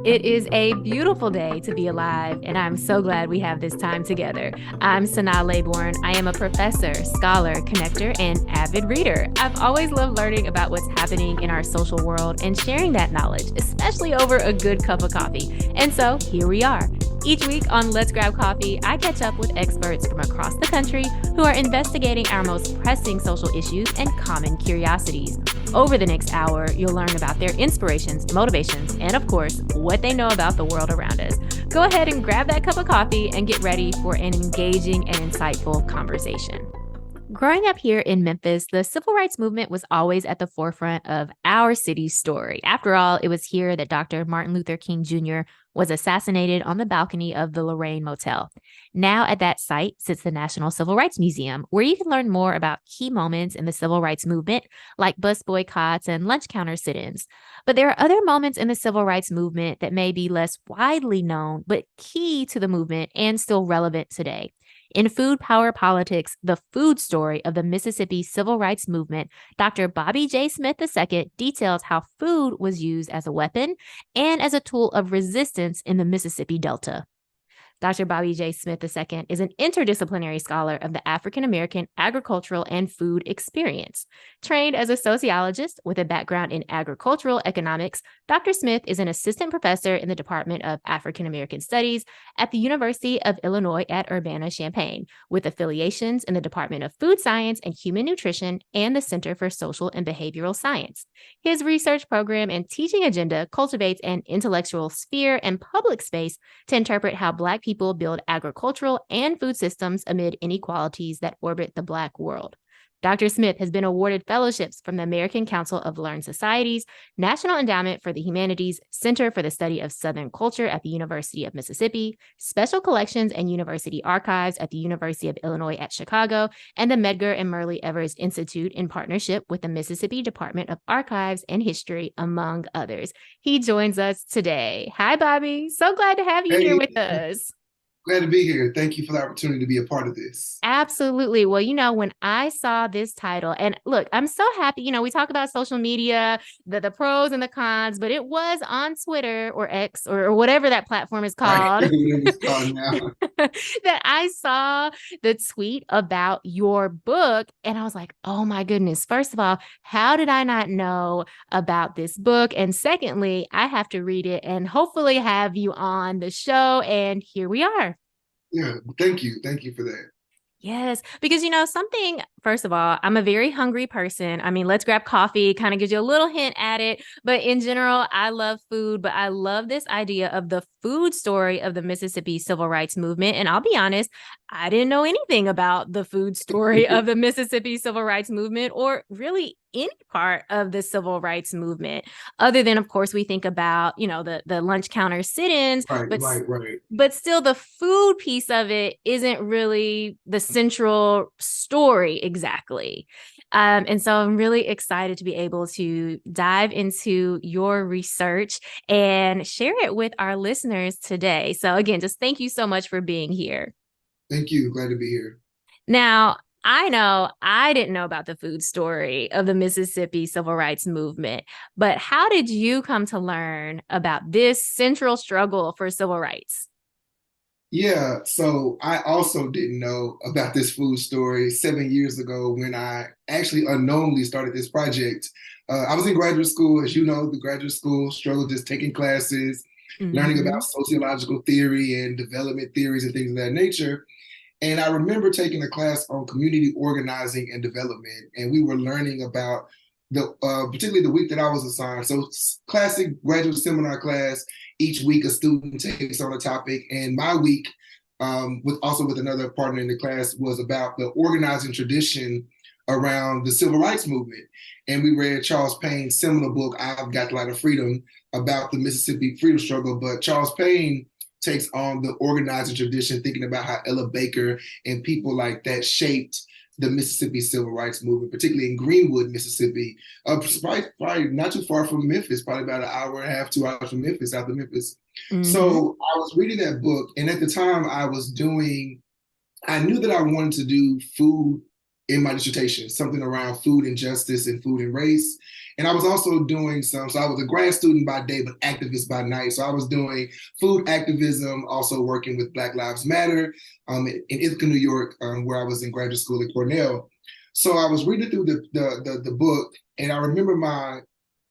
It is a beautiful day to be alive, and I'm so glad we have this time together. I'm Sanaa Laybourne. I am a professor, scholar, connector, and avid reader. I've always loved learning about what's happening in our social world and sharing that knowledge, especially over a good cup of coffee. And so here we are. Each week on Let's Grab Coffee, I catch up with experts from across the country who are investigating our most pressing social issues and common curiosities. Over the next hour, you'll learn about their inspirations, motivations, and of course, what they know about the world around us. Go ahead and grab that cup of coffee and get ready for an engaging and insightful conversation. Growing up here in Memphis, the civil rights movement was always at the forefront of our city's story. After all, it was here that Dr. Martin Luther King Jr. was assassinated on the balcony of the Lorraine Motel. Now, at that site sits the National Civil Rights Museum, where you can learn more about key moments in the civil rights movement, like bus boycotts and lunch counter sit ins. But there are other moments in the civil rights movement that may be less widely known, but key to the movement and still relevant today. In Food Power Politics, the food story of the Mississippi Civil Rights Movement, Dr. Bobby J. Smith II details how food was used as a weapon and as a tool of resistance in the Mississippi Delta. Dr. Bobby J. Smith II is an interdisciplinary scholar of the African American agricultural and food experience. Trained as a sociologist with a background in agricultural economics, Dr. Smith is an assistant professor in the Department of African American Studies at the University of Illinois at Urbana-Champaign, with affiliations in the Department of Food Science and Human Nutrition and the Center for Social and Behavioral Science. His research program and teaching agenda cultivates an intellectual sphere and public space to interpret how Black people build agricultural and food systems amid inequalities that orbit the Black world. Dr. Smith has been awarded fellowships from the American Council of Learned Societies, National Endowment for the Humanities, Center for the Study of Southern Culture at the University of Mississippi, Special Collections and University Archives at the University of Illinois at Chicago, and the Medgar and Myrlie Evers Institute in partnership with the Mississippi Department of Archives and History, among others. He joins us today. Hi, Bobby. So glad to have you here Hey, with us. glad to be here. Thank you for the opportunity to be a part of this. Absolutely. Well, when I saw this title, and look, I'm so happy. We talk about social media, the pros and the cons, but it was on Twitter or X or whatever that platform is Right. called Whatever it's called now. that I saw the tweet about your book. And I was like, oh my goodness. First of all, how did I not know about this book? And secondly, I have to read it and hopefully have you on the show. And here we are. Yeah. Thank you. Thank you for that. Yes, because something, first of all, I'm a very hungry person. I mean, let's grab coffee, kind of gives you a little hint at it. But in general, I love food, but I love this idea of the food story of the Mississippi Civil Rights Movement. And I'll be honest, I didn't know anything about the food story of the Mississippi Civil Rights Movement or really any part of the civil rights movement, other than, of course, we think about, the lunch counter sit-ins, Right, but right, right. but still the food piece of it isn't really the central story exactly. And so I'm really excited to be able to dive into your research and share it with our listeners today. So again, just thank you so much for being here. Thank you. Glad to be here. Now, I know I didn't know about the food story of the Mississippi Civil Rights Movement, but how did you come to learn about this central struggle for civil rights? Yeah. So I also didn't know about this food story 7 years ago when I actually unknowingly started this project. I was in graduate school, as you know, the graduate school struggle just taking classes, learning about Mm-hmm. sociological theory and development theories and things of that nature. And I remember taking a class on community organizing and development, and we were learning about particularly the week that I was assigned. So classic graduate seminar class. Each week, a student takes on a topic, and my week, with another partner in the class, was about the organizing tradition around the civil rights movement. And we read Charles Payne's seminal book, "I've Got the Light of Freedom," about the Mississippi freedom struggle. But Charles Payne takes on the organizing tradition, thinking about how Ella Baker and people like that shaped the Mississippi civil rights movement, particularly in Greenwood, Mississippi, probably not too far from Memphis, probably about an hour and a half, 2 hours from Memphis, south of Memphis. Mm-hmm. So I was reading that book, and at the time I knew that I wanted to do food in my dissertation, something around food injustice and food and race. And I was also doing so I was a grad student by day, but activist by night. So I was doing food activism, also working with Black Lives Matter in Ithaca, New York, where I was in graduate school at Cornell. So I was reading through the book, and I remember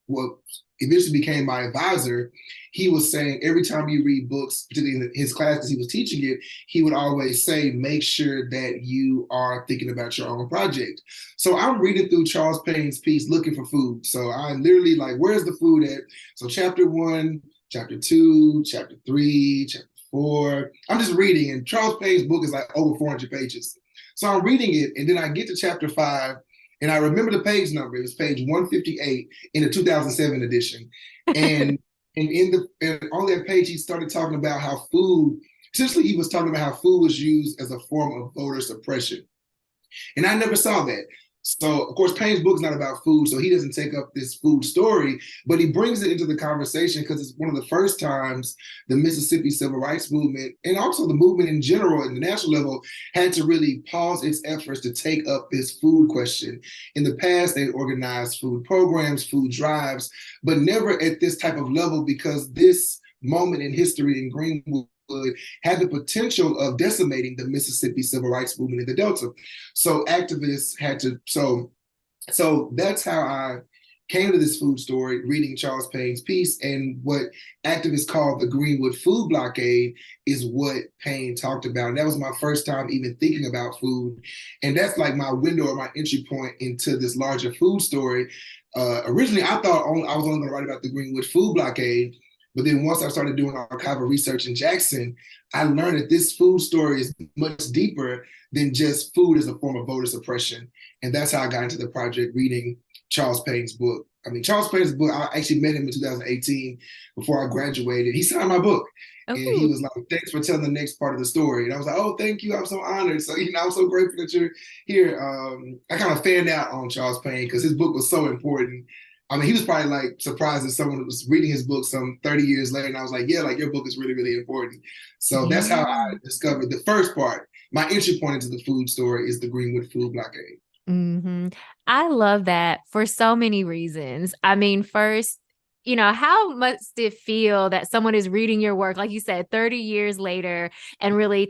what eventually became my advisor. He was saying every time you read books, particularly in his classes he was teaching it, he would always say, make sure that you are thinking about your own project. So I'm reading through Charles Payne's piece, looking for food. So I'm literally like, where's the food at? So chapter 1, chapter 2, chapter 3, chapter 4. I'm just reading, and Charles Payne's book is like over 400 pages. So I'm reading it, and then I get to chapter 5, and I remember the page number. It was page 158 in the 2007 edition. And and on that page, he started talking about how food, essentially he was talking about how food was used as a form of voter suppression. And I never saw that. So, of course, Payne's book is not about food, so he doesn't take up this food story, but he brings it into the conversation because it's one of the first times the Mississippi Civil Rights Movement, and also the movement in general at the national level, had to really pause its efforts to take up this food question. In the past, they organized food programs, food drives, but never at this type of level, because this moment in history in Greenwood had the potential of decimating the Mississippi Civil Rights Movement in the Delta. So activists had to, so that's how I came to this food story, reading Charles Payne's piece. And what activists call the Greenwood Food Blockade is what Payne talked about. And that was my first time even thinking about food. And that's like my window or my entry point into this larger food story. Originally, I thought I was only going to write about the Greenwood Food Blockade. But then once I started doing archival research in Jackson, I learned that this food story is much deeper than just food as a form of voter suppression. And that's how I got into the project, reading Charles Payne's book. I mean, Charles Payne's book, I actually met him in 2018 before I graduated. He signed my book. And he was like, thanks for telling the next part of the story. And I was like, oh, thank you. I'm so honored. So, I'm so grateful that you're here. I kind of fanned out on Charles Payne because his book was so important. I mean, he was probably like surprised that someone was reading his book some 30 years later. And I was like, yeah, like your book is really, really important. So that's how I discovered the first part. My entry point into the food story is the Greenwood Food Blockade. Mm-hmm. I love that for so many reasons. I mean, first, how must it feel that someone is reading your work, like you said, 30 years later, and really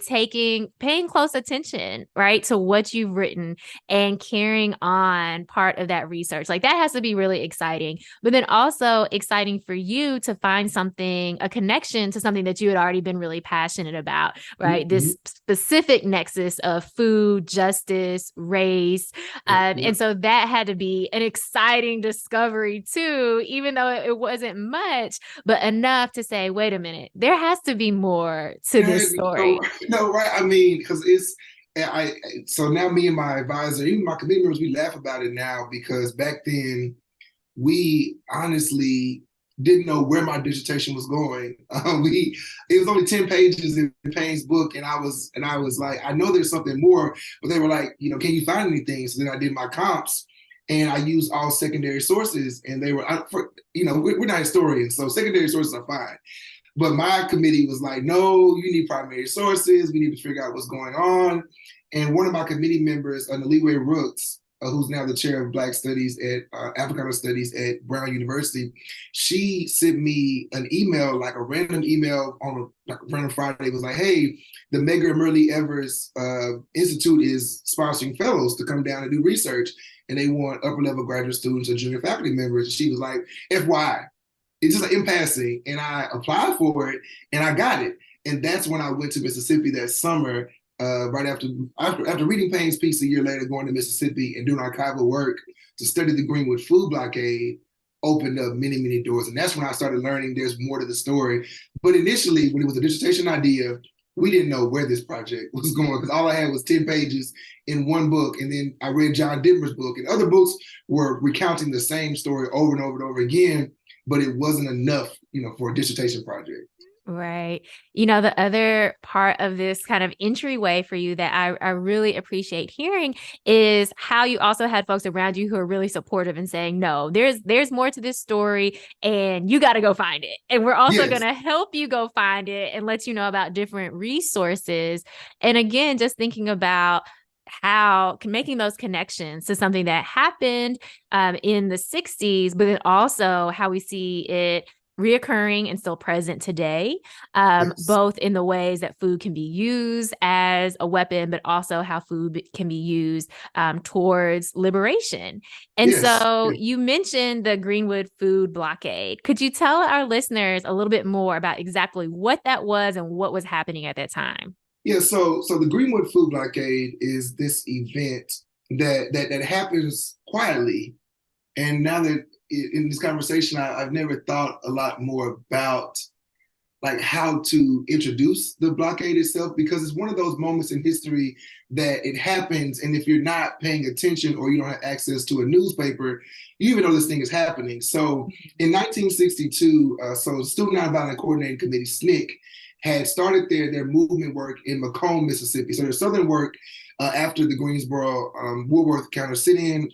paying close attention, right, to what you've written and carrying on part of that research? Like that has to be really exciting, but then also exciting for you to find a connection to something that you had already been really passionate about, right? Mm-hmm. This specific nexus of food, justice, race. And so that had to be an exciting discovery too, even though it wasn't much, but enough to say, wait a minute, there has to be more to this story. No, right. I mean, because so now me and my advisor, even my committee members, we laugh about it now, because back then we honestly didn't know where my dissertation was going. It was only 10 pages in Payne's book, and I was like, I know there's something more, but they were like, can you find anything? So then I did my comps. And I used all secondary sources, and they were, we're not historians, so secondary sources are fine. But my committee was like, no, you need primary sources. We need to figure out what's going on. And one of my committee members, Naliwe Rooks, who's now the chair of Black Studies at Africana Studies at Brown University, she sent me an email, like a random email on a random Friday. It was like, hey, the Medgar and Myrlie Evers Institute is sponsoring fellows to come down and do research, and they want upper level graduate students or junior faculty members. And she was like, FYI, it's just in passing. And I applied for it, and I got it. And that's when I went to Mississippi that summer, right after reading Payne's piece a year later, going to Mississippi and doing archival work to study the Greenwood Food Blockade opened up many, many doors. And that's when I started learning there's more to the story. But initially, when it was a dissertation idea, we didn't know where this project was going, because all I had was 10 pages in one book. And then I read John Denver's book, and other books were recounting the same story over and over and over again, but it wasn't enough, for a dissertation project. Right. The other part of this kind of entryway for you that I really appreciate hearing is how you also had folks around you who are really supportive and saying, no, there's more to this story, and you got to go find it. And we're also going to help you go find it and let you know about different resources. And again, just thinking about how making those connections to something that happened in the 60s, but then also how we see it reoccurring and still present today, Yes. both in the ways that food can be used as a weapon, but also how food can be used towards liberation. And Yes. so you mentioned the Greenwood Food Blockade. Could you tell our listeners a little bit more about exactly what that was and what was happening at that time? Yeah, so the Greenwood Food Blockade is this event that happens quietly. And now that in this conversation, I've never thought a lot more about like how to introduce the blockade itself, because it's one of those moments in history that it happens, and if you're not paying attention or you don't have access to a newspaper, you even know this thing is happening. So in 1962, so Student Nonviolent Coordinating Committee, SNCC, had started their movement work in Macomb, Mississippi. So their southern work after the Greensboro Woodworth counter sit-in.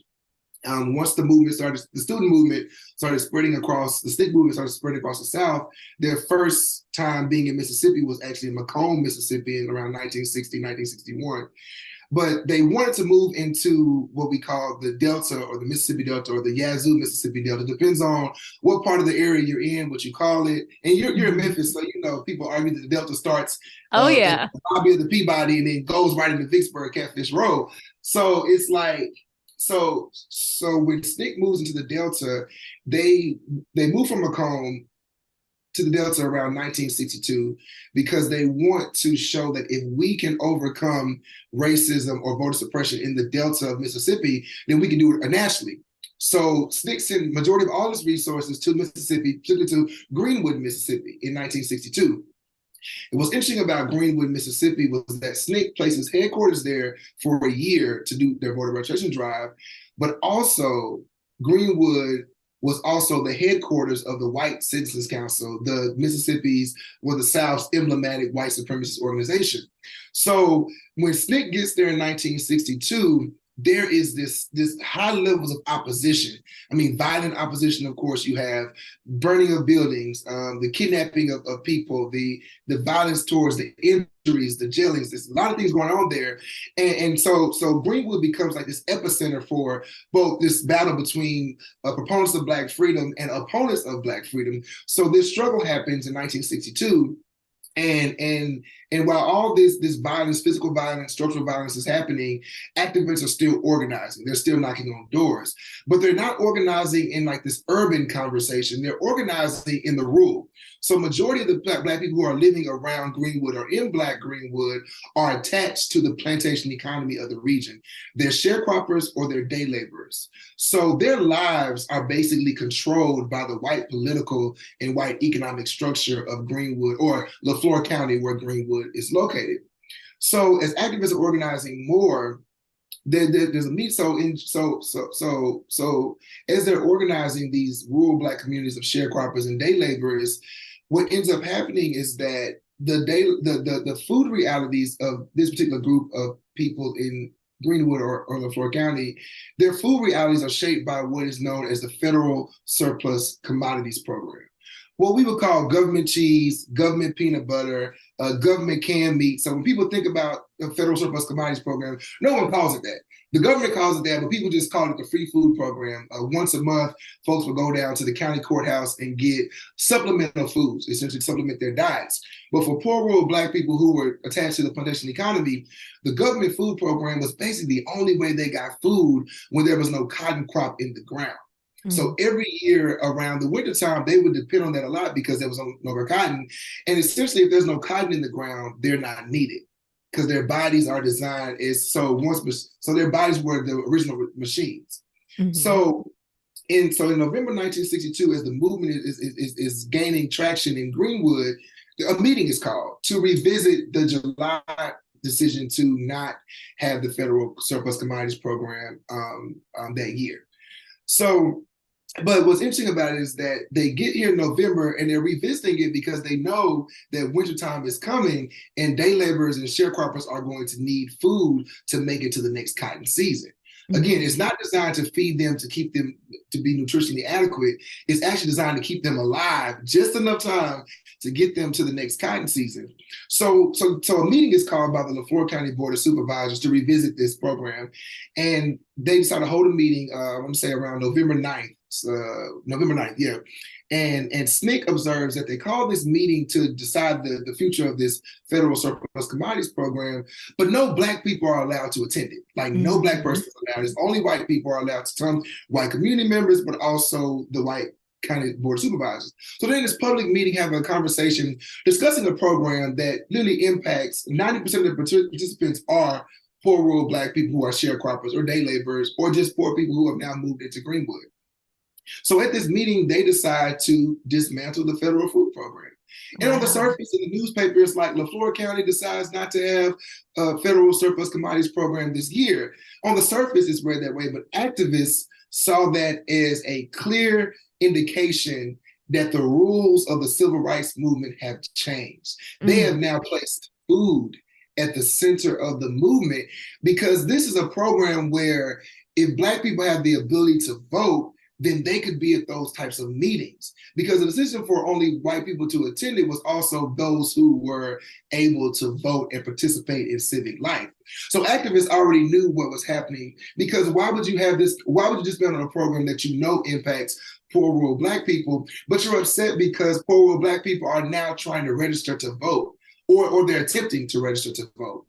Once the movement started, the student movement started spreading across, the SNCC movement started spreading across the South. Their first time being in Mississippi was actually in Macomb, Mississippi in around 1960, 1961. But they wanted to move into what we call the Delta or the Mississippi Delta or the Yazoo Mississippi Delta. Depends on what part of the area you're in, what you call it. And you're in Memphis, so you know people argue that the Delta starts Oh, at yeah. the lobby of the Peabody and then goes right into Vicksburg, Catfish Road. So it's like, so when SNCC moves into the Delta, they move from Macomb to the Delta around 1962 because they want to show that if we can overcome racism or voter suppression in the Delta of Mississippi, then we can do it nationally. So SNCC sent majority of all its resources to Mississippi, particularly to Greenwood, Mississippi in 1962. And what's interesting about Greenwood, Mississippi was that SNCC places headquarters there for a year to do their voter registration drive, but also Greenwood was also the headquarters of the White Citizens Council, the Mississippi's or the South's emblematic white supremacist organization. So when SNCC gets there in 1962, there is this high levels of opposition. I mean, violent opposition, of course, you have burning of buildings, the kidnapping of people, the violence towards the injuries, the jailings. There's a lot of things going on there. And so Greenwood becomes like this epicenter for both this battle between proponents of Black freedom and opponents of Black freedom. So this struggle happens in 1962. And while all this violence, physical violence, structural violence is happening, activists are still organizing. They're still knocking on doors, but they're not organizing in like this urban conversation. They're organizing in the rural. So majority of the Black people who are living around Greenwood or in Black Greenwood are attached to the plantation economy of the region. They're sharecroppers or they're day laborers. So their lives are basically controlled by the white political and white economic structure of Greenwood or LaFleur County, where Greenwood is located. So as activists are organizing more, there's a need. So as they're organizing these rural Black communities of sharecroppers and day laborers, what ends up happening is that the food realities of this particular group of people in Greenwood or LaFleur County, their food realities are shaped by what is known as the Federal Surplus Commodities Program. What we would call government cheese, government peanut butter, government canned meat. So when people think about the Federal Surplus Commodities Program, no one calls it that. The government calls it that, but people just call it the free food program. Once a month, folks will go down to the county courthouse and get supplemental foods, essentially supplement their diets. But for poor rural Black people who were attached to the plantation economy, the government food program was basically the only way they got food when there was no cotton crop in the ground. So every year around the wintertime, they would depend on that a lot because there was no more cotton. And essentially, if there's no cotton in the ground, they're not needed because their bodies are designed as so their bodies were the original machines. Mm-hmm. So in November 1962, as the movement is gaining traction in Greenwood, a meeting is called to revisit the July decision to not have the Federal Surplus Commodities Program that year. So, but what's interesting about it is that they get here in November and they're revisiting it because they know that wintertime is coming and day laborers and sharecroppers are going to need food to make it to the next cotton season. Again, it's not designed to feed them to keep them to be nutritionally adequate. It's actually designed to keep them alive just enough time to get them to the next cotton season. So a meeting is called by the LaFleur County Board of Supervisors to revisit this program, and they decided to hold a meeting. I want to say around November 9th. November 9th, yeah. And SNCC observes that they called this meeting to decide the future of this federal surplus commodities program, but no Black people are allowed to attend it. Like no Black person is allowed. It's only white people are allowed to come, white community members, but also the white county board of supervisors. So then this public meeting having a conversation discussing a program that literally impacts 90% of the participants are poor rural Black people who are sharecroppers or day laborers or just poor people who have now moved into Greenwood. So at this meeting, they decide to dismantle the federal food program. And on the surface in the newspaper, it's like LaFleur County decides not to have a federal surplus commodities program this year. On the surface, it's read that way, but activists saw that as a clear indication that the rules of the civil rights movement have changed. They have now placed food at the center of the movement because this is a program where if Black people have the ability to vote, then they could be at those types of meetings. Because the decision for only white people to attend it was also those who were able to vote and participate in civic life. So activists already knew what was happening, because why would you have this? Why would you just be on a program that you know impacts poor rural Black people, but you're upset because poor rural Black people are now trying to register to vote, or they're attempting to register to vote.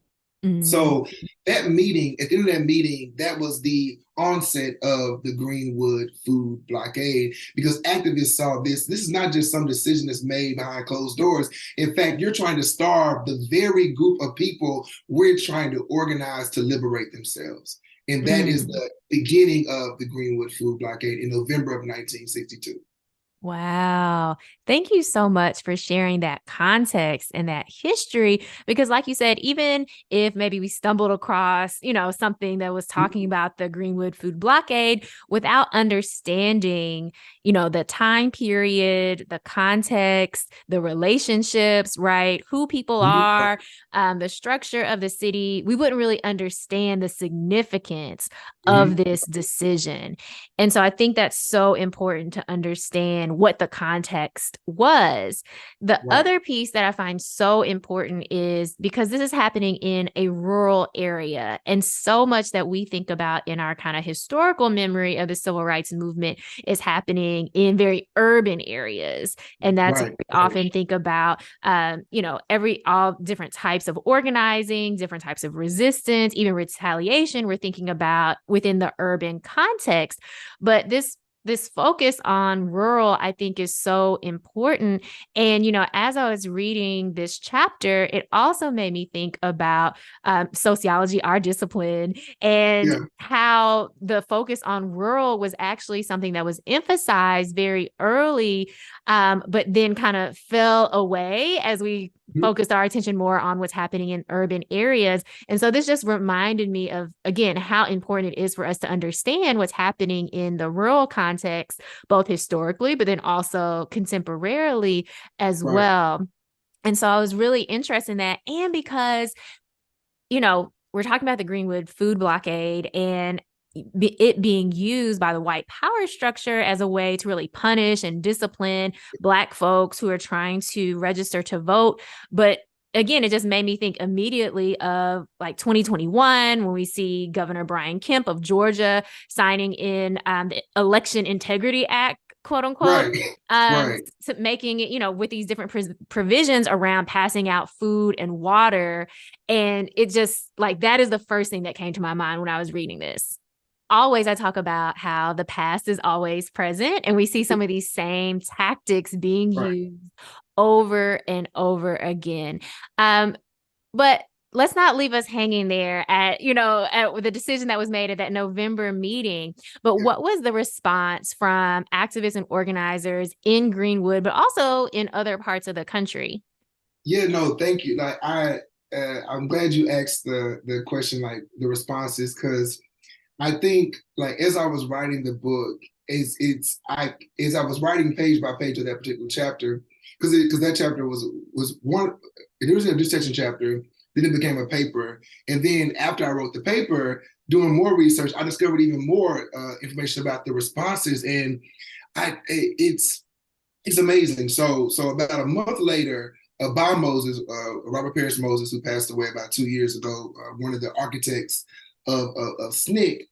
So that meeting, at the end of that meeting, that was the onset of the Greenwood Food Blockade, because activists saw this. This is not just some decision that's made behind closed doors. In fact, you're trying to starve the very group of people we're trying to organize to liberate themselves. And that is the beginning of the Greenwood Food Blockade in November of 1962. Wow. Thank you so much for sharing that context and that history, because like you said, even if maybe we stumbled across, something that was talking about the Greenwood Food Blockade without understanding, the time period, the context, the relationships, right? Who people are, the structure of the city, we wouldn't really understand the significance of this decision. And so I think that's so important to understand what the context was. The other piece that I find so important is because this is happening in a rural area, and so much that we think about in our kind of historical memory of the civil rights movement is happening in very urban areas. And that's what we often think about, all different types of organizing, different types of resistance, even retaliation, we're thinking about within the urban context. But this focus on rural, I think, is so important. And, as I was reading this chapter, it also made me think about sociology, our discipline, and how the focus on rural was actually something that was emphasized very early, but then kind of fell away as we focused our attention more on what's happening in urban areas. And so this just reminded me of, again, how important it is for us to understand what's happening in the rural context, both historically, but then also contemporarily as well. And so I was really interested in that. And because, we're talking about the Greenwood Food Blockade and it being used by the white power structure as a way to really punish and discipline Black folks who are trying to register to vote. But again, it just made me think immediately of like 2021, when we see Governor Brian Kemp of Georgia signing in the Election Integrity Act, quote unquote, to making it, with these different provisions around passing out food and water. And it just like, that is the first thing that came to my mind when I was reading this. Always, I talk about how the past is always present, and we see some of these same tactics being used over and over again. But let's not leave us hanging there at the decision that was made at that November meeting. But what was the response from activists and organizers in Greenwood, but also in other parts of the country? Yeah, no, thank you. Like I'm glad you asked the question, like the responses, because I think, like, as I was writing the book, as I was writing page by page of that particular chapter, because that chapter was one. It was a dissection chapter. Then it became a paper, and then after I wrote the paper, doing more research, I discovered even more information about the responses, and it's amazing. So about a month later, Bob Moses, Robert Parrish Moses, who passed away about 2 years ago, one of the architects of SNCC,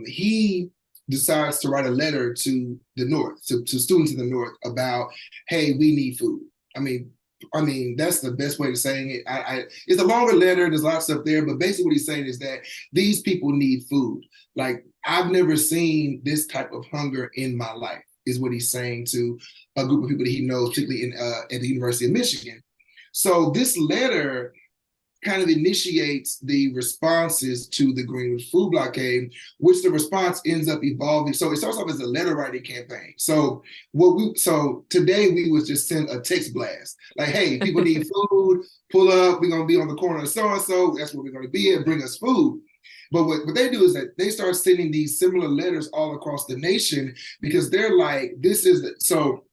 he decides to write a letter to the North, to students in the North about, hey, we need food. I mean, that's the best way of saying it. It's a longer letter. There's lots of stuff there, but basically what he's saying is that these people need food. Like, I've never seen this type of hunger in my life, is what he's saying to a group of people that he knows, particularly at the University of Michigan. So this letter kind of initiates the responses to the Greenwood Food Blockade, which the response ends up evolving. So it starts off as a letter writing campaign. So today we was just send a text blast. Like, hey, people need food, pull up, we're gonna be on the corner of so-and-so, that's where we're gonna be at, bring us food. But what they do is that they start sending these similar letters all across the nation, because they're like, so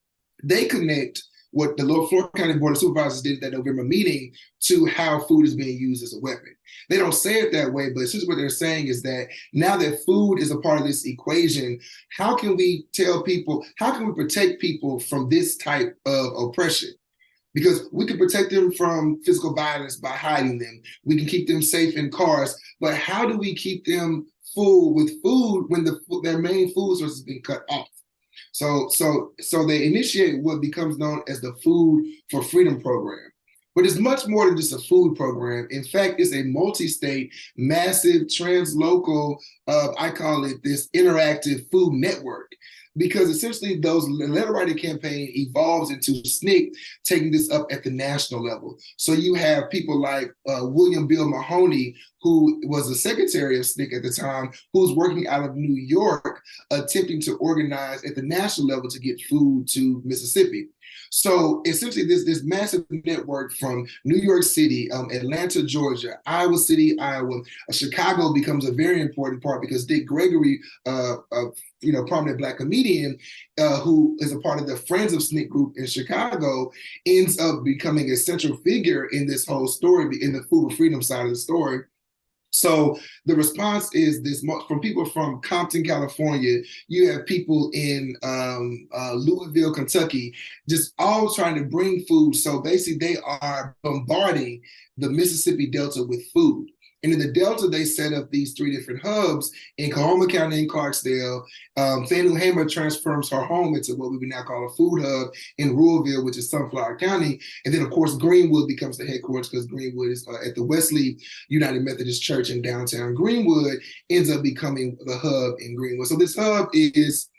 they connect what the Florida County Board of Supervisors did at that November meeting to how food is being used as a weapon. They don't say it that way, but essentially what they're saying is that now that food is a part of this equation, how can we protect people from this type of oppression? Because we can protect them from physical violence by hiding them. We can keep them safe in cars, but how do we keep them full with food when their main food source has been cut off? So they initiate what becomes known as the Food for Freedom program. But it's much more than just a food program. In fact, it's a multi-state, massive, translocal, I call it this interactive food network. Because essentially the letter writing campaign evolves into SNCC taking this up at the national level. So you have people like William Bill Mahoney, who was the secretary of SNCC at the time, who's working out of New York, attempting to organize at the national level to get food to Mississippi. So essentially this massive network from New York City, Atlanta, Georgia, Iowa City, Iowa, Chicago becomes a very important part, because Dick Gregory, prominent Black comedian who is a part of the Friends of SNCC group in Chicago, ends up becoming a central figure in this whole story, in the food for freedom side of the story. So the response is this from people from Compton, California. You have people in Louisville, Kentucky, just all trying to bring food. So basically they are bombarding the Mississippi Delta with food. And in the Delta, they set up these 3 different hubs in Coahoma County and Clarksdale. Fannie Hamer transforms her home into what we would now call a food hub in Louisville, which is Sunflower County. And then, of course, Greenwood becomes the headquarters, because Greenwood is at the Wesley United Methodist Church in downtown Greenwood, ends up becoming the hub in Greenwood. So this hub is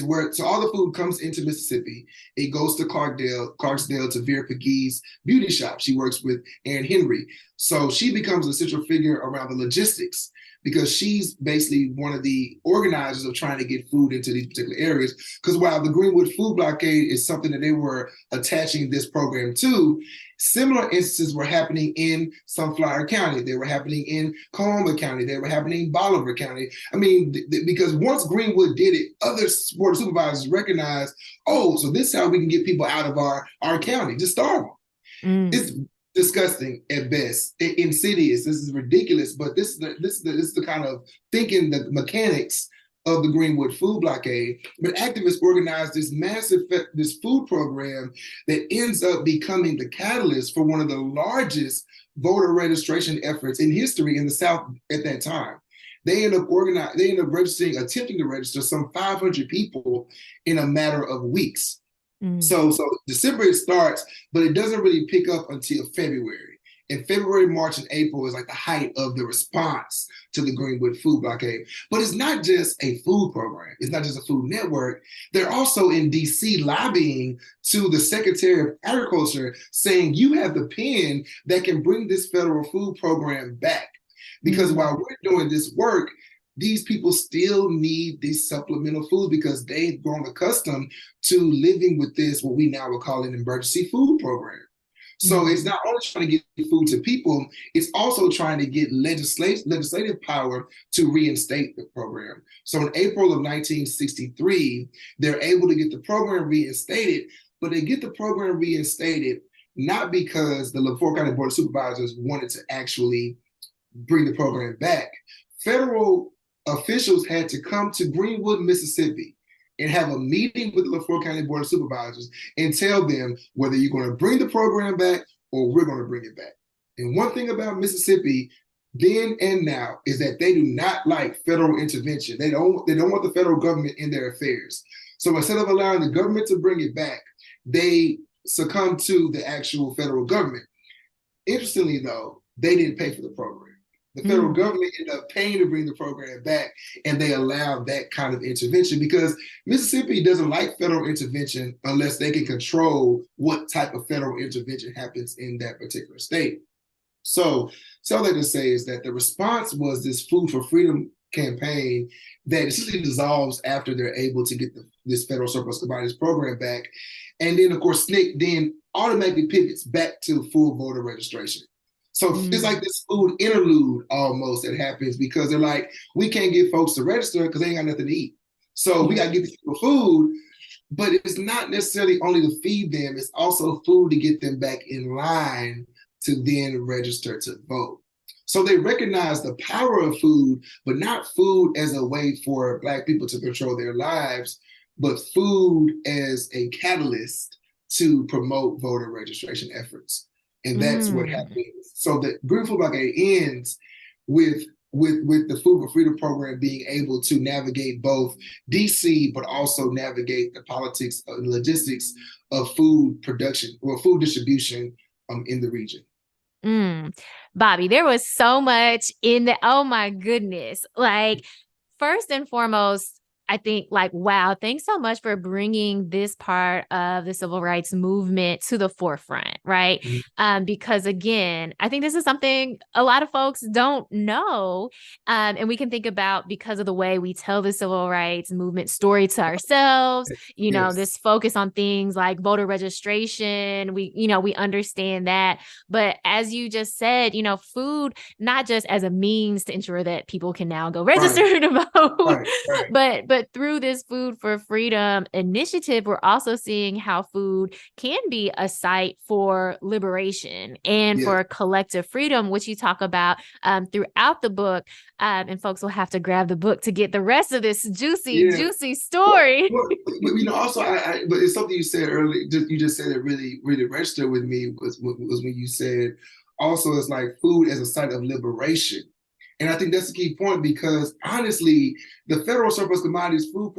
where, so all the food comes into Mississippi. It goes to Clarksdale to Vera Pegue's beauty shop. She works with Aaron Henry. So she becomes a central figure around the logistics, because she's basically one of the organizers of trying to get food into these particular areas. Because while the Greenwood Food Blockade is something that they were attaching this program to, similar instances were happening in Sunflower County. They were happening in Coahoma County. They were happening in Bolivar County. I mean, because once Greenwood did it, other board of supervisors recognized, oh, so this is how we can get people out of our county, just starve them. It's disgusting at best, insidious. This is ridiculous, but this is the kind of thinking, the mechanics of the Greenwood Food Blockade. But activists organized this massive food program that ends up becoming the catalyst for one of the largest voter registration efforts in history in the South at that time. They end up attempting to register some 500 people in a matter of weeks. So December it starts, but it doesn't really pick up until February. And February, March, and April is like the height of the response to the Greenwood Food Blockade. But it's not just a food program. It's not just a food network. They're also in DC lobbying to the Secretary of Agriculture, saying you have the pen that can bring this federal food program back. Because while we're doing this work, these people still need these supplemental foods, because they've grown accustomed to living with this, what we now would call an emergency food program. So it's not only trying to get food to people, it's also trying to get legislative power to reinstate the program. So in April of 1963, they're able to get the program reinstated, but they get the program reinstated not because the Florida County Board of Supervisors wanted to actually bring the program back. federal officials had to come to Greenwood, Mississippi, and have a meeting with the LaFleur County Board of Supervisors and tell them whether you're going to bring the program back or we're going to bring it back. And one thing about Mississippi then and now is that they do not like federal intervention. They don't want the federal government in their affairs. So instead of allowing the government to bring it back, they succumb to the actual federal government. Interestingly, though, they didn't pay for the program. The federal government ended up paying to bring the program back, and they allowed that kind of intervention because Mississippi doesn't like federal intervention unless they can control what type of federal intervention happens in that particular state. So all I can say is that the response was this Food for Freedom campaign that essentially dissolves after they're able to get this federal surplus commodities program back. And then, of course, SNCC then automatically pivots back to full voter registration. So it's like this food interlude almost that happens because they're like, we can't get folks to register because they ain't got nothing to eat. So we got to get these people food, but it's not necessarily only to feed them, it's also food to get them back in line to then register to vote. So they recognize the power of food, but not food as a way for Black people to control their lives, but food as a catalyst to promote voter registration efforts. And that's what happens. So the Green Food Blockade ends with the Food for Freedom program being able to navigate both DC, but also navigate the politics and logistics of food production or food distribution in the region. Bobby, there was so much in the, oh my goodness. Like, first and foremost, I think like, wow, thanks so much for bringing this part of the civil rights movement to the forefront, right? Because again, I think this is something a lot of folks don't know. And we can think about because of the way we tell the civil rights movement story to ourselves, you know, this focus on things like voter registration. We understand that. But as you just said, you know, food, not just as a means to ensure that people can now go register to vote, but through this Food for Freedom initiative, we're also seeing how food can be a site for liberation and for collective freedom, which you talk about throughout the book. And folks will have to grab the book to get the rest of this juicy story. But you know, also, but it's something you said earlier. You just said it really registered with me was when you said also it's like food as a site of liberation. And I think that's a key point because honestly, the federal surplus commodities food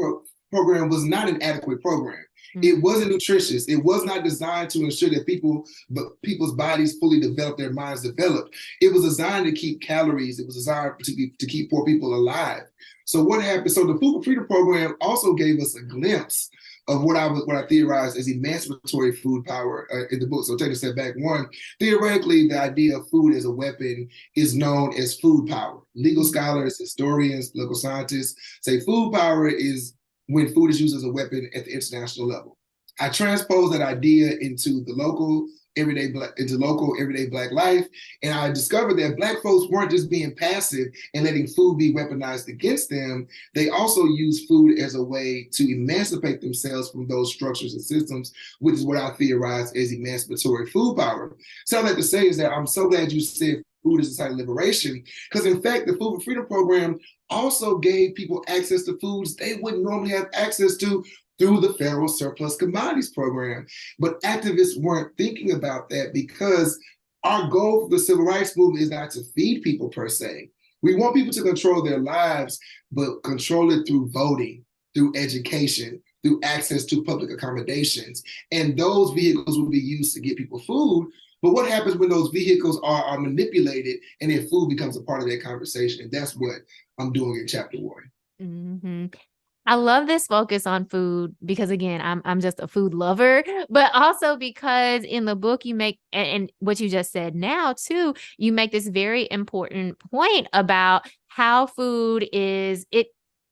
program was not an adequate program. It wasn't nutritious. It was not designed to ensure that people's bodies fully develop, their minds develop. It was designed to keep calories. It was designed to keep poor people alive. So what happened? So the Food for Freedom program also gave us a glimpse of what I theorized as emancipatory food power in the book. So take a step back. One, theoretically, the idea of food as a weapon is known as food power. Legal scholars, historians, political scientists say food power is when food is used as a weapon at the international level. I transpose that idea into local everyday Black life, and I discovered that Black folks weren't just being passive and letting food be weaponized against them. They also use food as a way to emancipate themselves from those structures and systems, which is what I theorize as emancipatory food power. So I'd like to say is that I'm so glad you said food is a site of liberation, because in fact, the Food for Freedom program also gave people access to foods they wouldn't normally have access to through the federal surplus commodities program. But activists weren't thinking about that because our goal for the civil rights movement is not to feed people per se. We want people to control their lives, but control it through voting, through education, through access to public accommodations. And those vehicles will be used to get people food. But what happens when those vehicles are manipulated and then food becomes a part of that conversation? And that's what I'm doing in chapter 1. I love this focus on food because again, I'm just a food lover, but also because in the book you make, and what you just said now too, you make this very important point about how food is,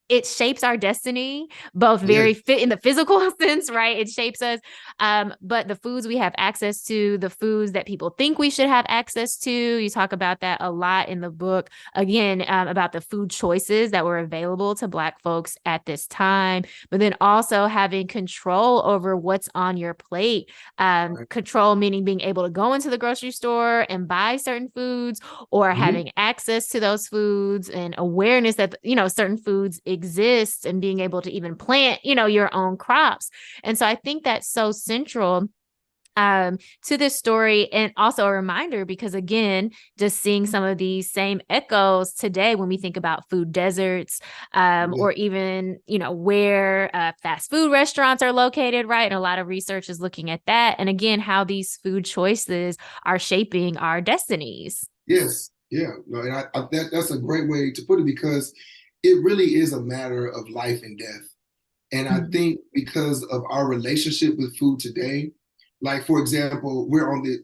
it shapes our destiny, both Yes. very fit in the physical sense, right? It shapes us. But the foods we have access to, the foods that people think we should have access to, you talk about that a lot in the book. Again, about the food choices that were available to Black folks at this time, but then also having control over what's on your plate. Right. Control meaning being able to go into the grocery store and buy certain foods, or Mm-hmm. having access to those foods, and awareness that, certain foods exist, and being able to even plant, your own crops. And so I think that's so central to this story, and also a reminder, because again, just seeing some of these same echoes today when we think about food deserts, Yeah. or even where fast food restaurants are located, right? And a lot of research is looking at that, and again, how these food choices are shaping our destinies. Yes. Yeah. No, and that's a great way to put it, because it really is a matter of life and death. And I Mm. think because of our relationship with food today, like for example, we're on the,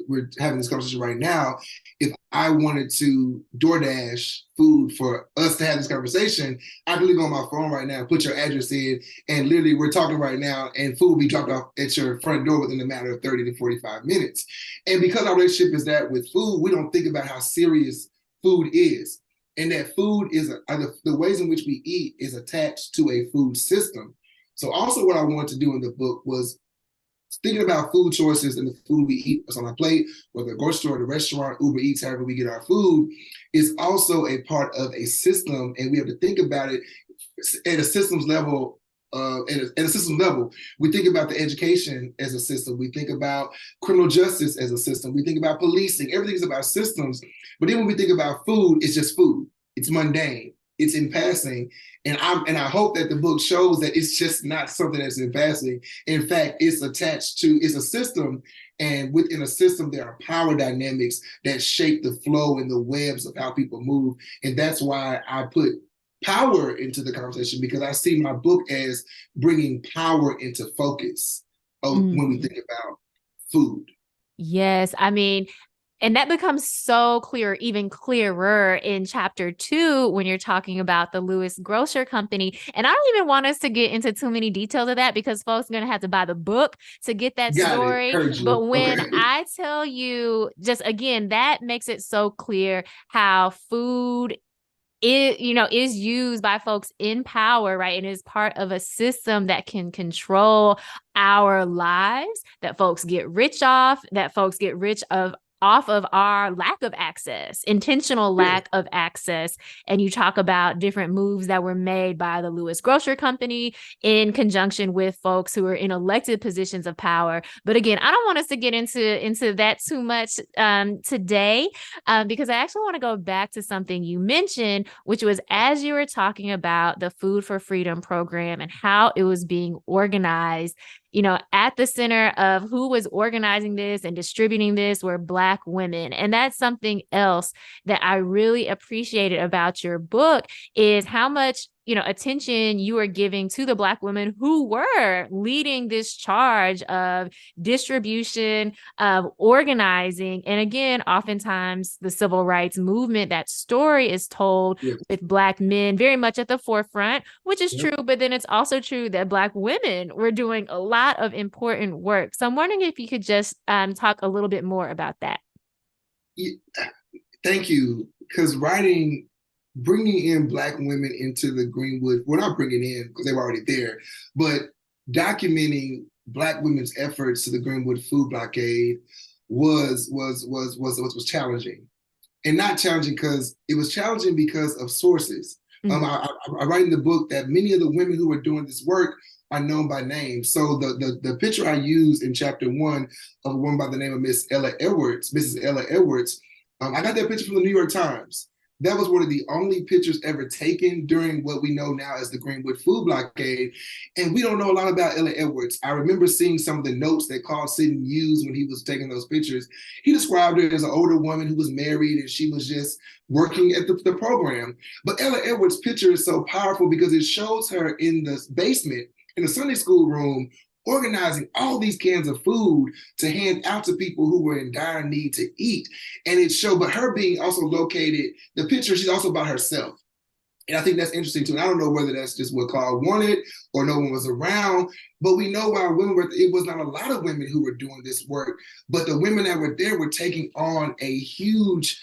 we're having this conversation right now. If I wanted to DoorDash food for us to have this conversation, I can leave on my phone right now, put your address in, and literally we're talking right now, and food will be dropped off at your front door within a matter of 30 to 45 minutes. And because our relationship is that with food, we don't think about how serious food is, and that food is the ways in which we eat is attached to a food system. So also what I wanted to do in the book was thinking about food choices and the food we eat on our plate, whether a grocery store, the restaurant, Uber Eats, however we get our food, is also a part of a system, and we have to think about it at a systems level. At a system level, we think about the education as a system. We think about criminal justice as a system. We think about policing. Everything is about systems. But then when we think about food, it's just food. It's mundane. It's in passing. And I hope that the book shows that it's just not something that's in passing. In fact, it's a system. And within a system, there are power dynamics that shape the flow and the webs of how people move. And that's why I put power into the conversation, because I see my book as bringing power into focus when we Mm. think about food. Yes. I mean, and that becomes so clear, even clearer in chapter 2, when you're talking about the Lewis Grocer Company. And I don't even want us to get into too many details of that, because folks are going to have to buy the book to get that Got it. story. Heard But you. when Okay. I tell you, just again, that makes it so clear how food is used by folks in power, right? And is part of a system that can control our lives, that folks get rich off of our lack of access, intentional Yeah. lack of access. And you talk about different moves that were made by the Lewis Grocer Company in conjunction with folks who are in elected positions of power. But again, I don't want us to get into that too much today, because I actually want to go back to something you mentioned, which was as you were talking about the Food for Freedom program and how it was being organized. At the center of who was organizing this and distributing this were Black women. And that's something else that I really appreciated about your book, is how much attention you are giving to the Black women who were leading this charge of distribution, of organizing. And again, oftentimes the civil rights movement, that story is told Yeah. with Black men very much at the forefront, which is Yeah. true. But then it's also true that Black women were doing a lot of important work. So I'm wondering if you could just talk a little bit more about that. Yeah. Thank you. Because bringing in Black women into the Greenwood, we're not bringing in because they were already there, but documenting Black women's efforts to the Greenwood Food Blockade was challenging, and not challenging because it was challenging because of sources. Mm. I write in the book that many of the women who were doing this work are known by name. So the picture I used in chapter 1 of a woman by the name of Mrs. Ella Edwards, I got that picture from the New York Times. That was one of the only pictures ever taken during what we know now as the Greenwood Food Blockade. And we don't know a lot about Ella Edwards. I remember seeing some of the notes that Carl Sitton used when he was taking those pictures. He described her as an older woman who was married, and she was just working at the program. But Ella Edwards' picture is so powerful because it shows her in the basement, in the Sunday school room, organizing all these cans of food to hand out to people who were in dire need to eat. And it showed, but her being also located, the picture, she's also by herself. And I think that's interesting too. And I don't know whether that's just what Carl wanted or no one was around, but we know while women were, it was not a lot of women who were doing this work, but the women that were there were taking on a huge,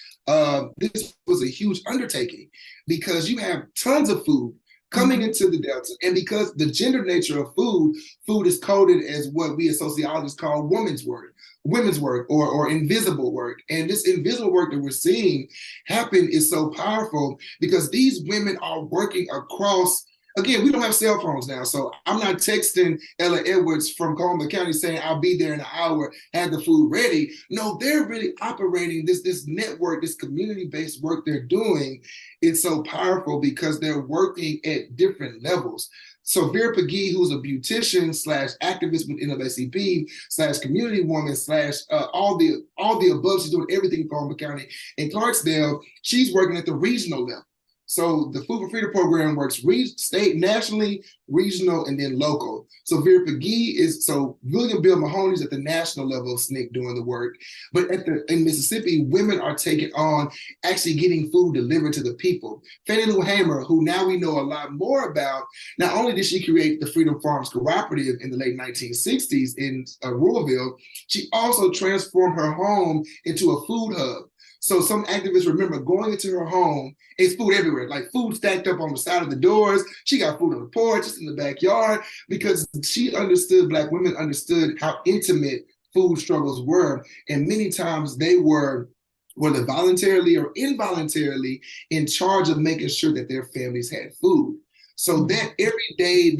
this was a huge undertaking because you have tons of food coming into the Delta. And because the gender nature of food, food is coded as what we as sociologists call women's work or invisible work. And this invisible work that we're seeing happen is so powerful because these women are working across. Again, we don't have cell phones now, so I'm not texting Ella Edwards from Columbia County saying I'll be there in an hour, have the food ready. No, they're really operating this network, this community-based work they're doing. It's so powerful because they're working at different levels. So Vera Pagee, who's a beautician slash activist with NAACP slash community woman slash all the above, she's doing everything in Columbia County. In Clarksdale, she's working at the regional level. So the Food for Freedom program works state, nationally, regional, and then local. So Vera Pagee so William Bill Mahoney's at the national level of SNCC doing the work. But in Mississippi, women are taking on actually getting food delivered to the people. Fannie Lou Hamer, who now we know a lot more about, not only did she create the Freedom Farms Cooperative in the late 1960s in Ruralville, she also transformed her home into a food hub. So some activists remember going into her home, it's food everywhere, like food stacked up on the side of the doors. She got food on the porch, just in the backyard, because she understood, Black women understood how intimate food struggles were. And many times they were, whether voluntarily or involuntarily, in charge of making sure that their families had food. So that every day,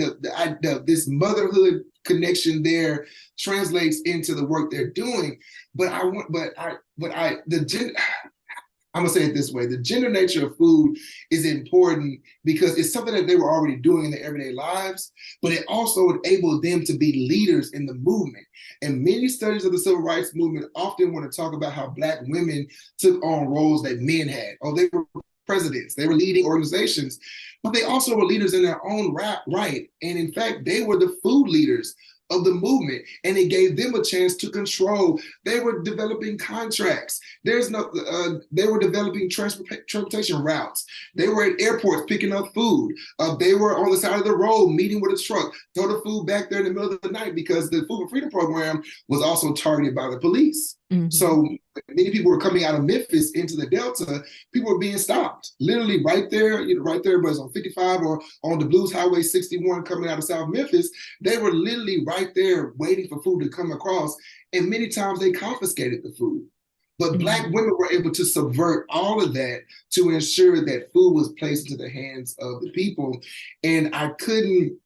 this motherhood connection there translates into the work they're doing. I'm gonna say it this way: the gender nature of food is important because it's something that they were already doing in their everyday lives, but it also enabled them to be leaders in the movement. And many studies of the civil rights movement often want to talk about how Black women took on roles that men had. Oh, they were presidents, they were leading organizations, but they also were leaders in their own right. And in fact, they were the food leaders of the movement, and it gave them a chance to control. They were developing contracts. They were developing transportation routes. They were at airports picking up food. They were on the side of the road meeting with a truck, throw the food back there in the middle of the night because the Food for Freedom program was also targeted by the police. So many people were coming out of Memphis into the Delta. People were being stopped, literally right there, but it's on 55 or on the Blues Highway 61 coming out of South Memphis. They were literally right there waiting for food to come across. And many times they confiscated the food. But Black women were able to subvert all of that to ensure that food was placed into the hands of the people. And I couldn't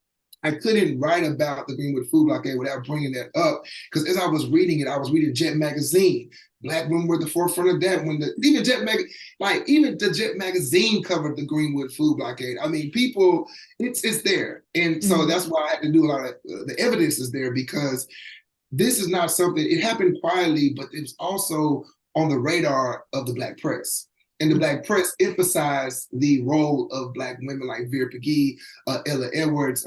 write about the Greenwood Food Blockade without bringing that up, because as I was reading it, I was reading Jet magazine. Black women were at the forefront of that. Even the Jet magazine covered the Greenwood Food Blockade. I mean, people, it's there, and so that's why I had to do a lot of the evidence is there, because this is not something. It happened quietly, but it's also on the radar of the Black press. And the Black press emphasized the role of Black women like Vera Pagee, Ella Edwards,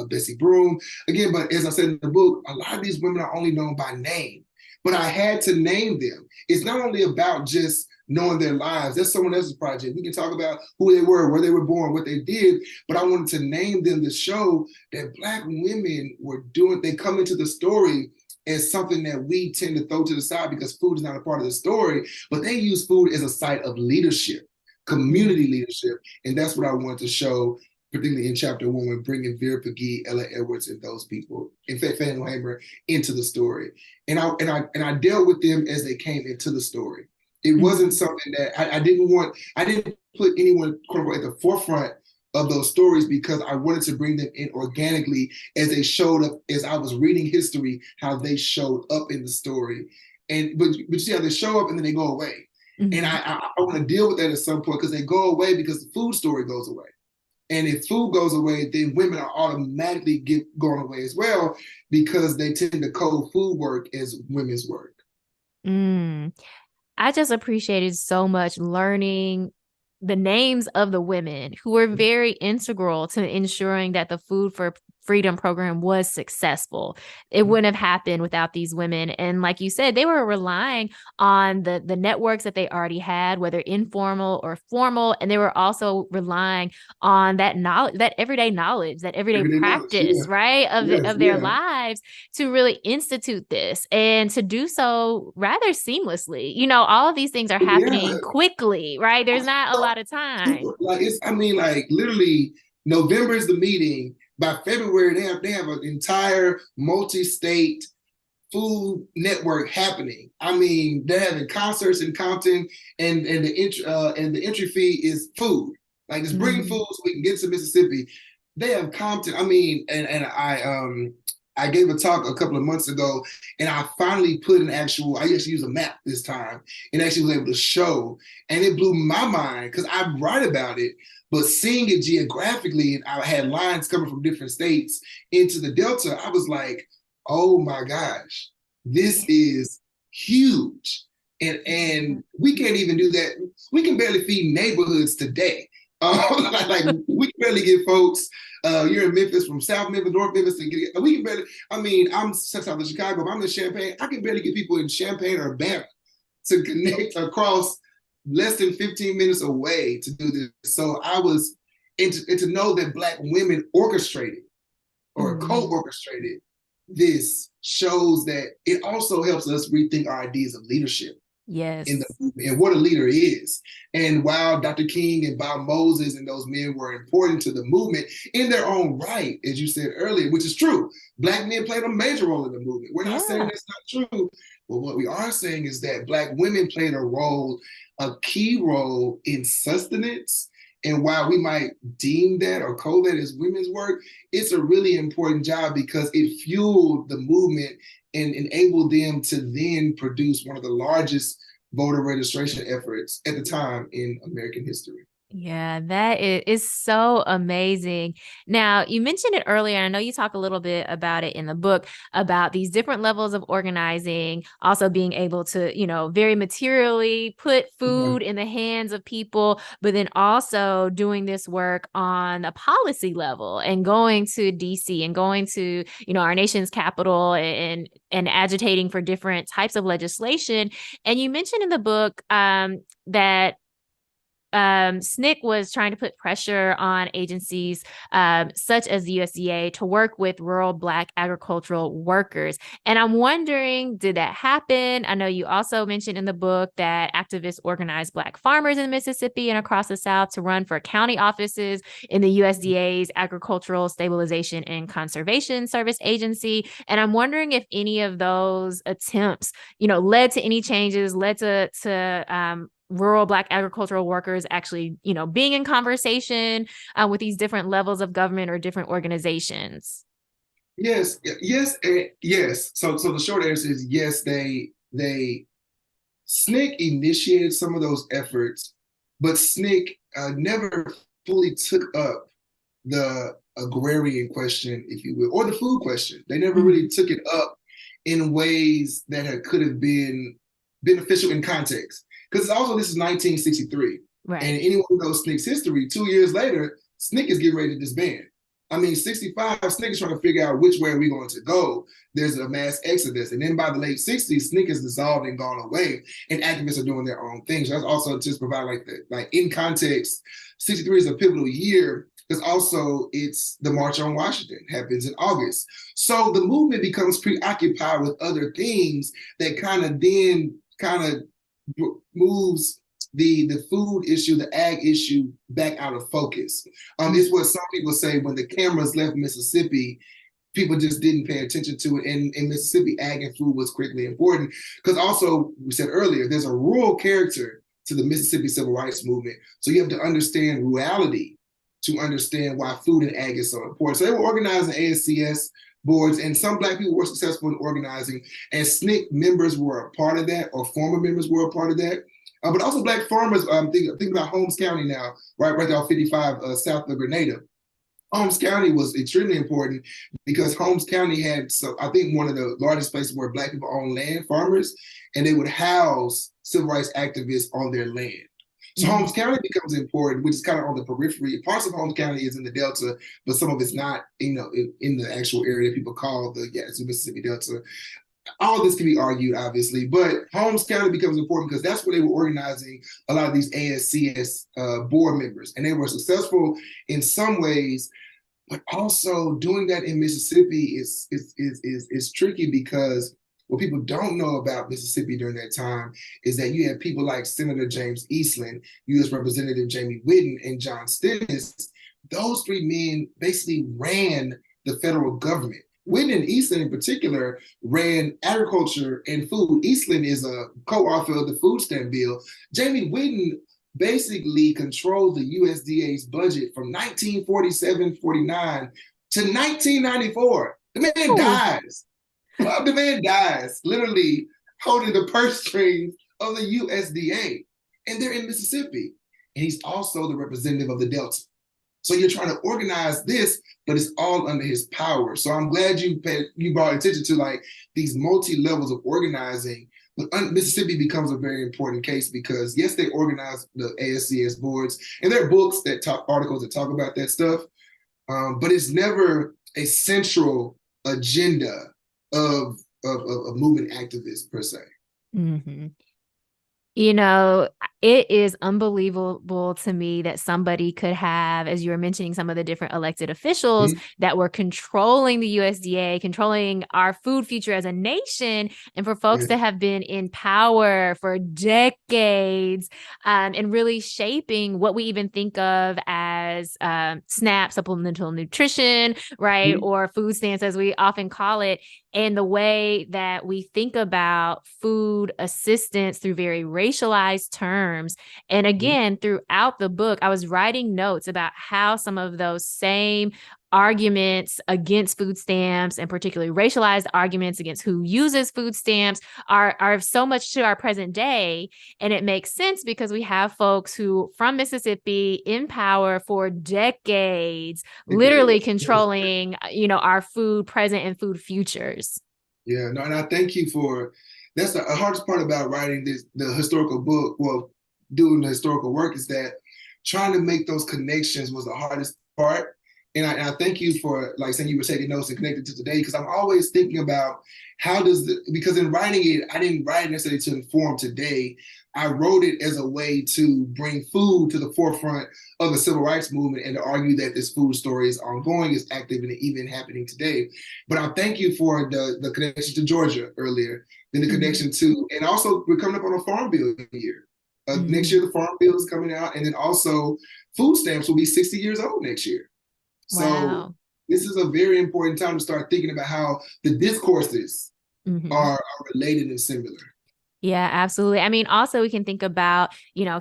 Bessie Broom. Again, but as I said in the book, a lot of these women are only known by name. But I had to name them. It's not only about just knowing their lives. That's someone else's project. We can talk about who they were, where they were born, what they did, but I wanted to name them to show that Black women were doing, they come into the story as something that we tend to throw to the side because food is not a part of the story, but they use food as a site of leadership, community leadership. And that's what I wanted to show, particularly in chapter 1, when bringing Vera Pagee, Ella Edwards, and those people, in fact, Fannie Lou Hamer, into the story. And I dealt with them as they came into the story. It wasn't something that I didn't put anyone, quote unquote, at the forefront of those stories, because I wanted to bring them in organically as they showed up, as I was reading history, how they showed up in the story. But you see how they show up and then they go away. And I want to deal with that at some point, because they go away because the food story goes away. And if food goes away, then women are automatically going away as well, because they tend to code food work as women's work. I just appreciated so much learning the names of the women who were very integral to ensuring that the Food for freedom program was successful. It wouldn't have happened without these women. And like you said, they were relying on the networks that they already had, whether informal or formal. And they were also relying on that knowledge, that everyday knowledge, that everyday practice, right, of their lives to really institute this and to do so rather seamlessly. You know, all of these things are happening quickly, right? There's not a lot of time. Like literally November is the meeting. By February, they have an entire multi-state food network happening. I mean, they're having concerts in Compton, and the entry fee is food. Like, just bring food so we can get to Mississippi. They have Compton. I mean, and I gave a talk a couple of months ago, and I finally put I actually used a map this time, and actually was able to show, and it blew my mind because I write about it, but seeing it geographically, and I had lines coming from different states into the Delta, I was like, oh my gosh, this is huge. And we can't even do that. We can barely feed neighborhoods today. Like we can barely get folks, you're in Memphis, from South Memphis, North Memphis, we can barely, I mean, I'm south of Chicago, but I'm in Champaign. I can barely get people in Champaign or Urbana to connect across less than 15 minutes away to do this. So I was, and to know that Black women orchestrated or co-orchestrated this shows that it also helps us rethink our ideas of leadership. Yes. In the movement and what a leader is. And while Dr. King and Bob Moses and those men were important to the movement in their own right, as you said earlier, which is true, Black men played a major role in the movement. We're not saying that's not true, but what we are saying is that Black women played a key role in sustenance. And while we might deem that or code that as women's work, it's a really important job because it fueled the movement and enabled them to then produce one of the largest voter registration efforts at the time in American history. Yeah, that is so amazing. Now, you mentioned it earlier. I know you talk a little bit about it in the book about these different levels of organizing, also being able to, you know, very materially put food in the hands of people, but then also doing this work on a policy level and going to DC and going to, you know, our nation's capital and agitating for different types of legislation. And you mentioned in the book that SNCC was trying to put pressure on agencies such as the USDA to work with rural Black agricultural workers. And I'm wondering, did that happen? I know you also mentioned in the book that activists organized Black farmers in Mississippi and across the South to run for county offices in the USDA's Agricultural Stabilization and Conservation Service Agency. And I'm wondering if any of those attempts, you know, led to any changes, led to rural Black agricultural workers actually, you know, being in conversation with these different levels of government or different organizations? Yes. So the short answer is yes. They SNCC initiated some of those efforts, but SNCC never fully took up the agrarian question, if you will, or the food question. They never really took it up in ways that could have been beneficial in context. Because also this is 1963. Right. And anyone who knows SNCC's history, 2 years later, SNCC is getting ready to disband. I mean, 65, SNCC is trying to figure out which way are we going to go. There's a mass exodus. And then by the late 60s, SNCC is dissolved and gone away, and activists are doing their own things. So that's also just provide like in context, 63 is a pivotal year because also it's the March on Washington happens in August. So the movement becomes preoccupied with other things that kind of moves the food issue, the ag issue back out of focus. It's what some people say when the cameras left Mississippi, people just didn't pay attention to it. And in Mississippi, ag and food was critically important because also, we said earlier, there's a rural character to the Mississippi Civil Rights Movement. So you have to understand rurality to understand why food and ag is so important. So they were organizing ACLS boards, and some Black people were successful in organizing, and SNCC members were a part of that, or former members were a part of that. But also Black farmers, think about Holmes County now, right there off 55 south of Grenada. Holmes County was extremely important because Holmes County had, I think, one of the largest places where Black people own land, farmers, and they would house civil rights activists on their land. So Mm-hmm. Holmes County becomes important, which is kind of on the periphery. Parts of Holmes County is in the Delta, but some of it's not, in the actual area that people call the Mississippi Delta. All this can be argued, obviously, but Holmes County becomes important because that's where they were organizing a lot of these ACLS board members, and they were successful in some ways. But also doing that in Mississippi is tricky because what people don't know about Mississippi during that time is that you have people like Senator James Eastland, U.S. Representative Jamie Whitten, and John Stennis. Those three men basically ran the federal government. Whitten and Eastland in particular ran agriculture and food. Eastland is a co-author of the food stamp bill. Jamie Whitten basically controlled the USDA's budget from 1947-49 to 1994. The man dies. The man dies, literally holding the purse strings of the USDA. And they're in Mississippi. And he's also the representative of the Delta. So you're trying to organize this, but it's all under his power. So I'm glad you brought attention to like these multi-levels of organizing. But Mississippi becomes a very important case because yes, they organize the ASCS boards, and there are books that talk articles that talk about that stuff. But it's never a central agenda of movement activists per se. Mm-hmm. You know, it is unbelievable to me that somebody could have, as you were mentioning, some of the different elected officials that were controlling the USDA, controlling our food future as a nation, and for folks to have been in power for decades and really shaping what we even think of as SNAP, supplemental nutrition, right? Or food stamps, as we often call it. And the way that we think about food assistance through very racialized terms. And again, throughout the book, I was writing notes about how some of those same arguments against food stamps, and particularly racialized arguments against who uses food stamps, are so much to our present day. And it makes sense because we have folks who from Mississippi in power for decades, literally controlling, our food present and food futures. Yeah, no, and I thank you for that's the hardest part about writing the historical book. Well, doing the historical work is that trying to make those connections was the hardest part. And I thank you for like saying you were taking notes and connected to today, because I'm always thinking about because in writing it, I didn't write it necessarily to inform today. I wrote it as a way to bring food to the forefront of the civil rights movement and to argue that this food story is ongoing, is active, and even happening today. But I thank you for the connection to Georgia earlier, then the connection to, and also we're coming up on a farm bill year. Next year, the farm bill is coming out, and then also food stamps will be 60 years old next year. So this is a very important time to start thinking about how the discourses are related and similar. Yeah, absolutely. I mean, also we can think about,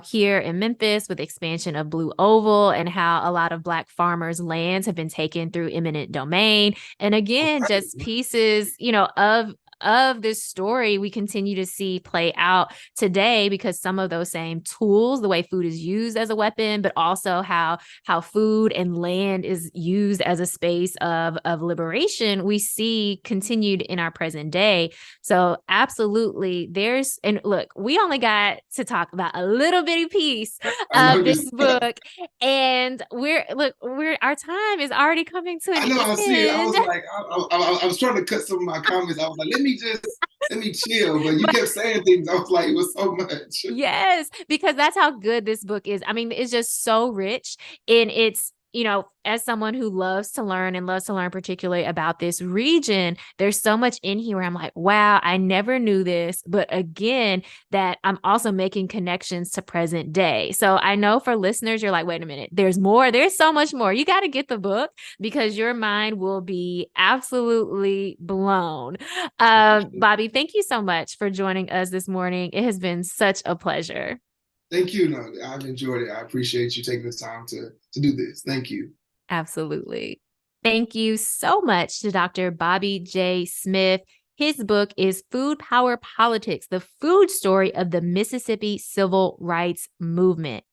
here in Memphis with expansion of Blue Oval and how a lot of Black farmers' lands have been taken through eminent domain. And again, just pieces, of this story we continue to see play out today, because some of those same tools, the way food is used as a weapon, but also how food and land is used as a space of liberation, we see continued in our present day. So absolutely and look, we only got to talk about a little bitty piece of this book, and our time is already coming to an end. I see it. I was like, I was trying to cut some of my comments. I was like, let me chill. But you kept saying things. I was like, it was so much. Yes, because that's how good this book is. I mean, it's just so rich in its, as someone who loves to learn and loves to learn particularly about this region, there's so much in here where I'm like, wow, I never knew this. But again, that I'm also making connections to present day. So I know for listeners, you're like, wait a minute, there's more. There's so much more. You got to get the book because your mind will be absolutely blown. Bobby, thank you so much for joining us this morning. It has been such a pleasure. Thank you. No, I've enjoyed it. I appreciate you taking the time to do this. Thank you. Absolutely. Thank you so much to Dr. Bobby J. Smith. His book is Food Power Politics, the food story of the Mississippi Civil Rights Movement.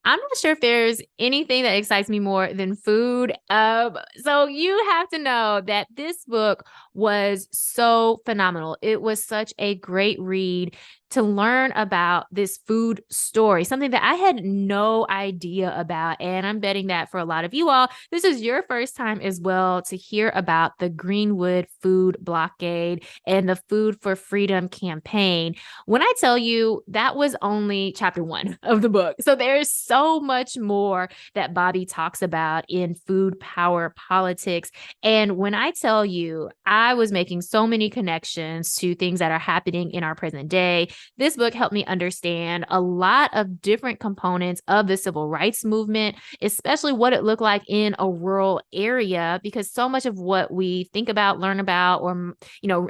I'm not sure if there's anything that excites me more than food. So you have to know that this book was so phenomenal. It was such a great read to learn about this food story, something that I had no idea about. And I'm betting that for a lot of you all, this is your first time as well to hear about the Greenwood Food Blockade and the Food for Freedom campaign. When I tell you that was only chapter 1 of the book. So there's so much more that Bobby talks about in food power politics. And when I tell you, I was making so many connections to things that are happening in our present day. This book helped me understand a lot of different components of the civil rights movement, especially what it looked like in a rural area, because so much of what we think about, learn about, or,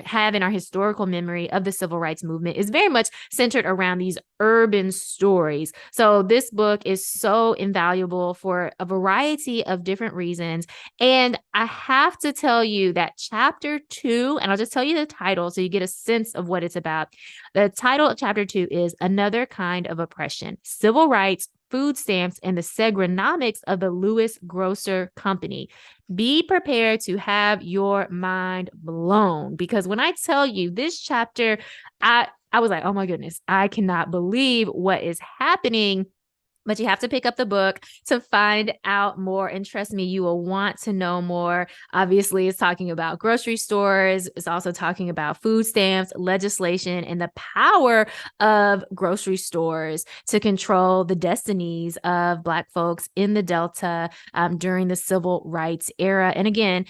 have in our historical memory of the civil rights movement is very much centered around these urban stories. So this book is so invaluable for a variety of different reasons. And I have to tell you that chapter 2, and I'll just tell you the title so you get a sense of what it's about. The title of chapter 2 is Another Kind of Oppression: Civil Rights, Food Stamps, and the Segronomics of the Lewis Grocer Company. Be prepared to have your mind blown, because when I tell you this chapter, I was like, oh my goodness, I cannot believe what is happening. But you have to pick up the book to find out more. And trust me, you will want to know more. Obviously, it's talking about grocery stores. It's also talking about food stamps, legislation, and the power of grocery stores to control the destinies of Black folks in the Delta during the civil rights era. And again,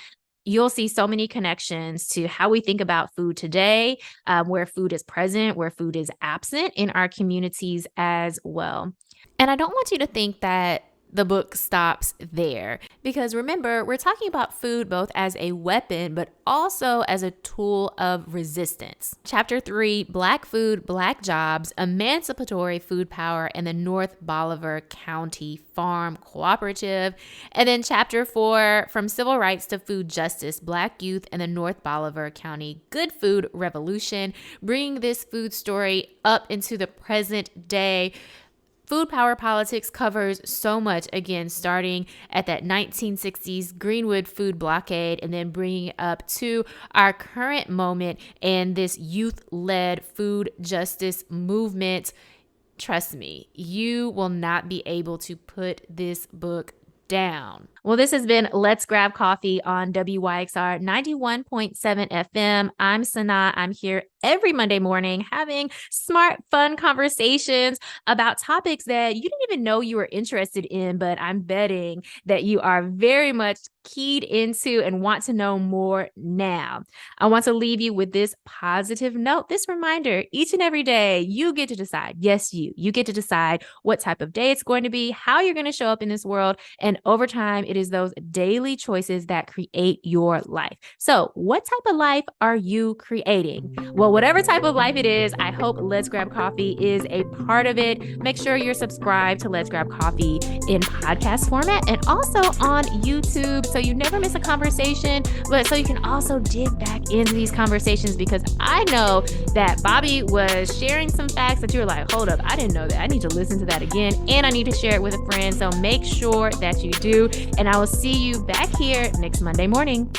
you'll see so many connections to how we think about food today, where food is present, where food is absent in our communities as well. And I don't want you to think that the book stops there, because remember, we're talking about food both as a weapon, but also as a tool of resistance. Chapter 3, Black Food, Black Jobs, Emancipatory Food Power, and the North Bolivar County Farm Cooperative. And then chapter 4, From Civil Rights to Food Justice, Black Youth and the North Bolivar County Good Food Revolution, bringing this food story up into the present day. Food power politics covers so much, again, starting at that 1960s Greenwood food blockade and then bringing it up to our current moment and this youth-led food justice movement. Trust me, you will not be able to put this book down. Well, this has been Let's Grab Coffee on WYXR 91.7 FM. I'm Sanaa. I'm here every Monday morning having smart, fun conversations about topics that you didn't even know you were interested in, but I'm betting that you are very much keyed into and want to know more now. I want to leave you with this positive note, this reminder: each and every day, you get to decide. Yes, you get to decide what type of day it's going to be, how you're going to show up in this world, and over time, it is those daily choices that create your life. So what type of life are you creating? Well, whatever type of life it is, I hope Let's Grab Coffee is a part of it. Make sure you're subscribed to Let's Grab Coffee in podcast format and also on YouTube, so you never miss a conversation, but so you can also dig back into these conversations, because I know that Bobby was sharing some facts that you were like, hold up, I didn't know that. I need to listen to that again, and I need to share it with a friend. So make sure that you do. And I will see you back here next Monday morning.